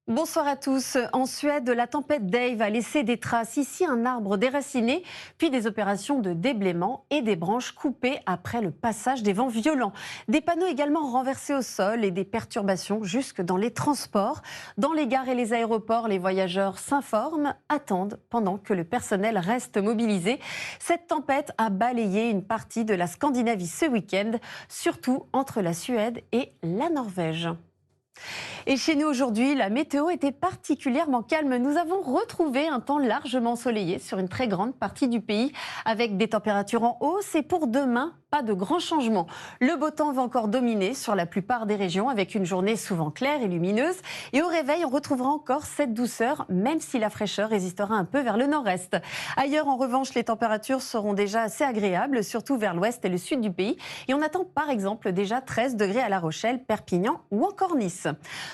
Bonsoir à tous. En Suède, la tempête Dave a laissé des traces. Ici, un arbre déraciné, puis des opérations de déblaiement et des branches coupées après le passage des vents violents. Des panneaux également renversés au sol et des perturbations jusque dans les transports. Dans les gares et les aéroports, les voyageurs s'informent, attendent pendant que le personnel reste mobilisé. Cette tempête a balayé une partie de la Scandinavie ce week-end, surtout entre la Suède et la Norvège. Et chez nous aujourd'hui, la météo était particulièrement calme. Nous avons retrouvé un temps largement ensoleillé sur une très grande partie du pays, avec des températures en hausse. Et pour demain, pas de grands changements. Le beau temps va encore dominer sur la plupart des régions, avec une journée souvent claire et lumineuse. Et au réveil, on retrouvera encore cette douceur, même si la fraîcheur résistera un peu vers le nord-est. Ailleurs, en revanche, les températures seront déjà assez agréables, surtout vers l'ouest et le sud du pays. Et on attend par exemple déjà 13 degrés à La Rochelle, Perpignan ou encore Nice.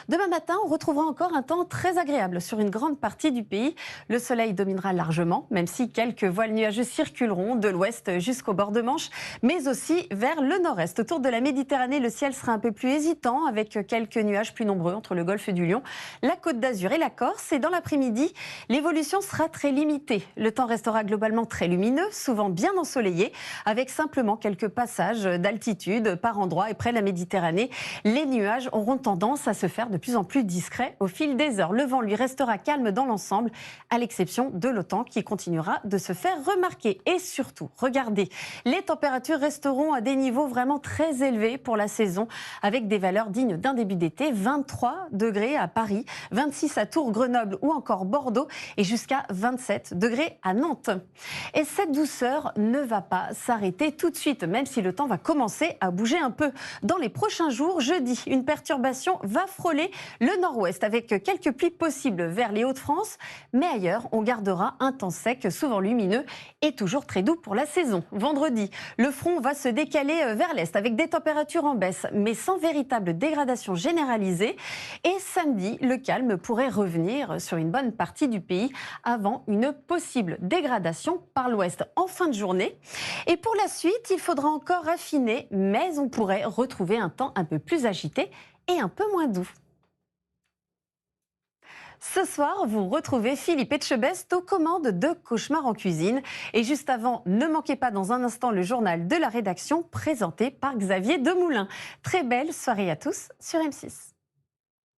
Demain matin, on retrouvera encore un temps très agréable sur une grande partie du pays. Le soleil dominera largement, même si quelques voiles nuageux circuleront de l'ouest jusqu'au bord de Manche, mais aussi vers le nord-est. Autour de la Méditerranée, le ciel sera un peu plus hésitant, avec quelques nuages plus nombreux entre le golfe du Lion, la Côte d'Azur et la Corse. Et dans l'après-midi, l'évolution sera très limitée. Le temps restera globalement très lumineux, souvent bien ensoleillé, avec simplement quelques passages d'altitude par endroits et près de la Méditerranée. Les nuages auront tendance à se faire de plus en plus discret au fil des heures. Le vent lui restera calme dans l'ensemble, à l'exception de l'OTAN qui continuera de se faire remarquer. Et surtout, regardez, les températures resteront à des niveaux vraiment très élevés pour la saison, avec des valeurs dignes d'un début d'été. 23 degrés à Paris, 26 à Tours, Grenoble ou encore Bordeaux et jusqu'à 27 degrés à Nantes. Et cette douceur ne va pas s'arrêter tout de suite, même si le temps va commencer à bouger un peu. Dans les prochains jours, jeudi, une perturbation va frôler le nord-ouest avec quelques pluies possibles vers les Hauts-de-France. Mais ailleurs, on gardera un temps sec, souvent lumineux et toujours très doux pour la saison. Vendredi, le front va se décaler vers l'est avec des températures en baisse, mais sans véritable dégradation généralisée. Et samedi, le calme pourrait revenir sur une bonne partie du pays avant une possible dégradation par l'ouest en fin de journée. Et pour la suite, il faudra encore affiner, mais on pourrait retrouver un temps un peu plus agité et un peu moins doux. Ce soir, vous retrouvez Philippe Etchebest aux commandes de Cauchemar en cuisine. Et juste avant, ne manquez pas dans un instant le journal de la rédaction présenté par Xavier Demoulin. Très belle soirée à tous sur M6.